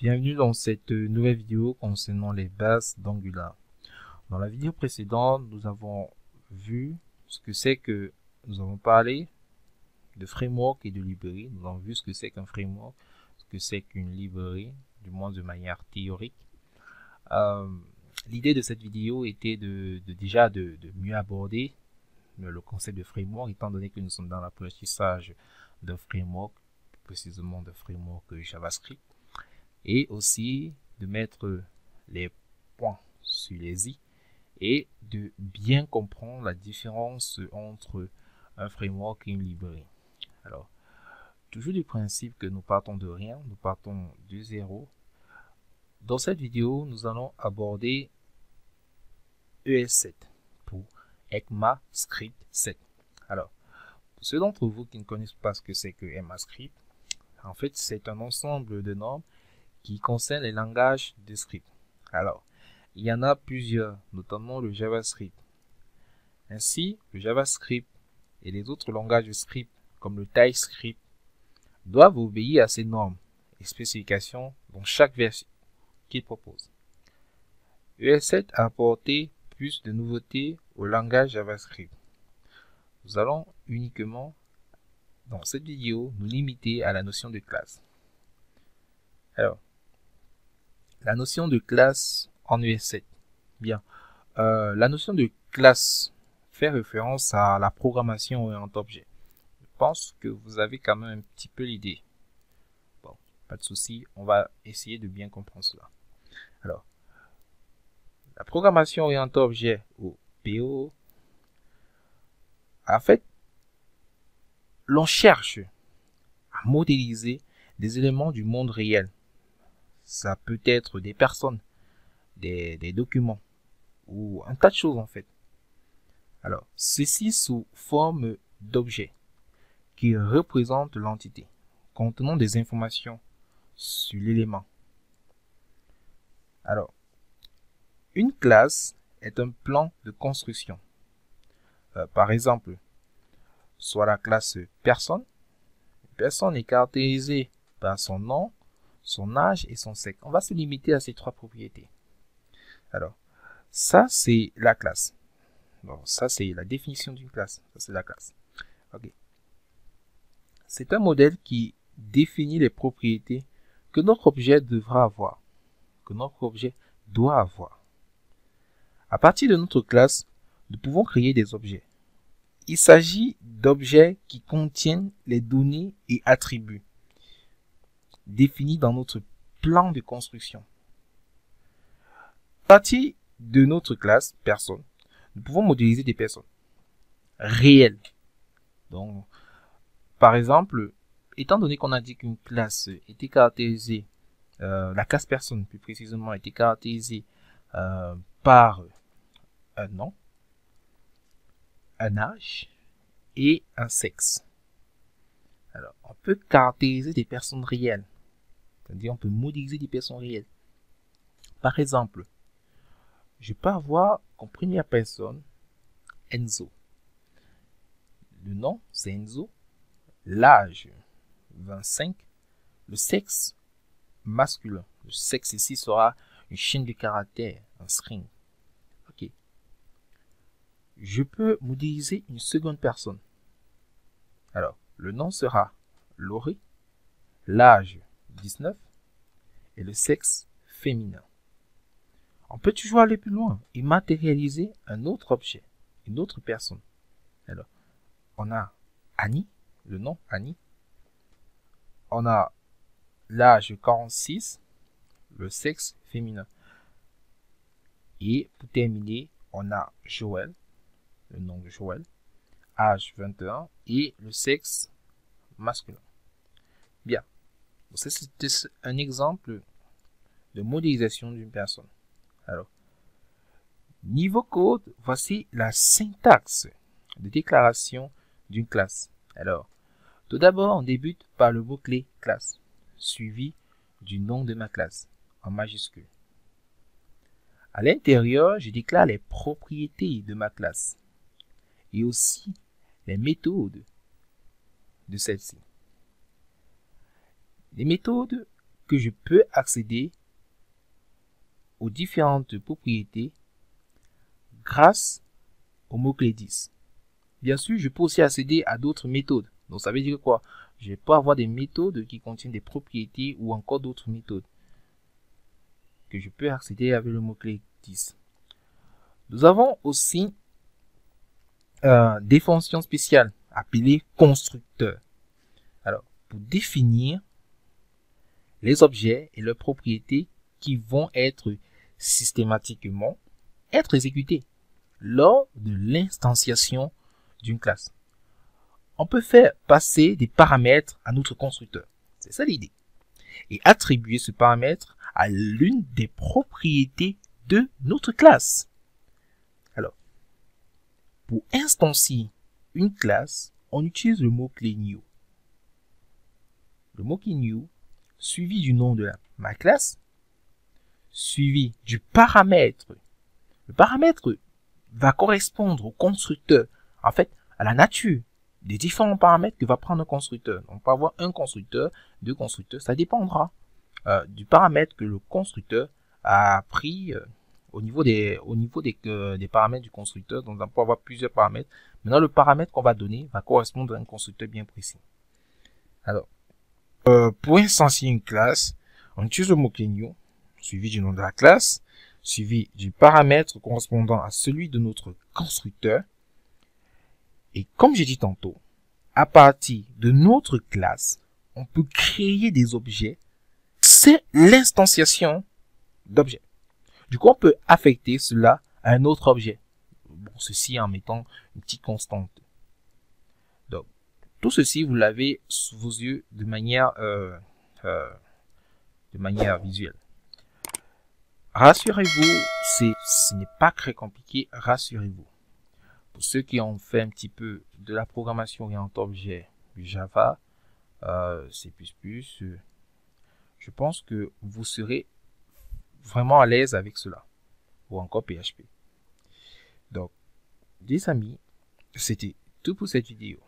Bienvenue dans cette nouvelle vidéo concernant les bases d'Angular. Dans la vidéo précédente, nous avons vu ce que c'est que nous avons parlé de framework et de librairie. Nous avons vu ce que c'est qu'un framework, ce que c'est qu'une librairie, du moins de manière théorique. L'idée de cette vidéo était de mieux aborder le concept de framework, étant donné que nous sommes dans l'apprentissage d'un framework, précisément de framework JavaScript, et aussi de mettre les points sur les i et de bien comprendre la différence entre un framework et une librairie. Alors, toujours du principe que nous partons de rien, nous partons de zéro. Dans cette vidéo, nous allons aborder ES7 pour ECMAScript 7. Alors, pour ceux d'entre vous qui ne connaissent pas ce que c'est que ECMAScript, en fait, c'est un ensemble de normes qui concerne les langages de script. Alors, il y en a plusieurs, notamment le JavaScript. Ainsi, le JavaScript et les autres langages de script, comme le TypeScript, doivent obéir à ces normes et spécifications dans chaque version qu'il propose. ES7 a apporté plus de nouveautés au langage JavaScript. Nous allons uniquement, dans cette vidéo, nous limiter à la notion de classe. Alors, la notion de classe en ES7. Bien, la notion de classe fait référence à la programmation orientée objet. Je pense que vous avez quand même un petit peu l'idée. Bon, pas de souci, on va essayer de bien comprendre cela. Alors, la programmation orientée objet, ou PO, en fait, l'on cherche à modéliser des éléments du monde réel. Ça peut être des personnes, des documents, ou un tas de choses en fait. Alors, ceci sous forme d'objets qui représentent l'entité, contenant des informations sur l'élément. Alors, une classe est un plan de construction. Par exemple, soit la classe personne. Une personne est caractérisée par son nom, son âge et son sexe. On va se limiter à ces trois propriétés. Alors, ça c'est la classe. Bon, ça c'est la définition d'une classe. Ça c'est la classe. Ok. C'est un modèle qui définit les propriétés que notre objet devra avoir, que notre objet doit avoir. À partir de notre classe, nous pouvons créer des objets. Il s'agit d'objets qui contiennent les données et attributs définis dans notre plan de construction. À partir de notre classe personne, nous pouvons modéliser des personnes réelles. Donc, par exemple, étant donné qu'on a dit qu'une classe était caractérisée, la classe personne plus précisément était caractérisée par un nom, un âge et un sexe. Alors, on peut caractériser des personnes réelles. C'est-à-dire, on peut modéliser des personnes réelles. Par exemple, je peux avoir comme première personne Enzo. Le nom, c'est Enzo. L'âge, 25. Le sexe, masculin. Le sexe ici sera une chaîne de caractères, un string. Ok. Je peux modéliser une seconde personne. Alors, le nom sera Laurie. L'âge, 19. Et le sexe, féminin. On peut toujours aller plus loin et matérialiser un autre objet, une autre personne. Alors, on a Annie, le nom Annie. On a l'âge 46, le sexe féminin. Et pour terminer, on a Joël, le nom de Joël, âge 21 et le sexe masculin. Bien, c'était un exemple de modélisation d'une personne. Alors, niveau code, voici la syntaxe de déclaration d'une classe. Alors, tout d'abord, on débute par le mot-clé classe, suivi du nom de ma classe, en majuscule. À l'intérieur, je déclare les propriétés de ma classe et aussi les méthodes de celle-ci. Les méthodes que je peux accéder aux différentes propriétés grâce au mot-clé 10. Bien sûr, je peux aussi accéder à d'autres méthodes. Donc, ça veut dire quoi? Je peux avoir des méthodes qui contiennent des propriétés ou encore d'autres méthodes que je peux accéder avec le mot-clé 10. Nous avons aussi des fonctions spéciales appelées constructeurs. Alors, pour définir les objets et leurs propriétés qui vont être systématiquement exécutés lors de l'instanciation d'une classe. On peut faire passer des paramètres à notre constructeur. C'est ça l'idée. Et attribuer ce paramètre à l'une des propriétés de notre classe. Alors, pour instancier une classe, on utilise le mot-clé new. Le mot-clé new, suivi du nom de ma classe, suivi du paramètre. Le paramètre va correspondre au constructeur, en fait, à la nature des différents paramètres que va prendre un constructeur. Donc, on peut avoir un constructeur, deux constructeurs, ça dépendra du paramètre que le constructeur a pris au niveau des paramètres du constructeur. Donc, on peut avoir plusieurs paramètres. Maintenant, le paramètre qu'on va donner va correspondre à un constructeur bien précis. Alors, pour instancier une classe, on utilise le mot-clé new, suivi du nom de la classe, suivi du paramètre correspondant à celui de notre constructeur. Et comme j'ai dit tantôt, à partir de notre classe, on peut créer des objets. C'est l'instanciation d'objets. Du coup, on peut affecter cela à un autre objet. Bon, ceci en mettant une petite constante. Donc, tout ceci, vous l'avez sous vos yeux de manière visuelle. Rassurez-vous, ce n'est pas très compliqué, rassurez-vous. Pour ceux qui ont fait un petit peu de la programmation orientée objet du Java, C++, je pense que vous serez vraiment à l'aise avec cela, ou encore PHP. Donc, les amis, c'était tout pour cette vidéo.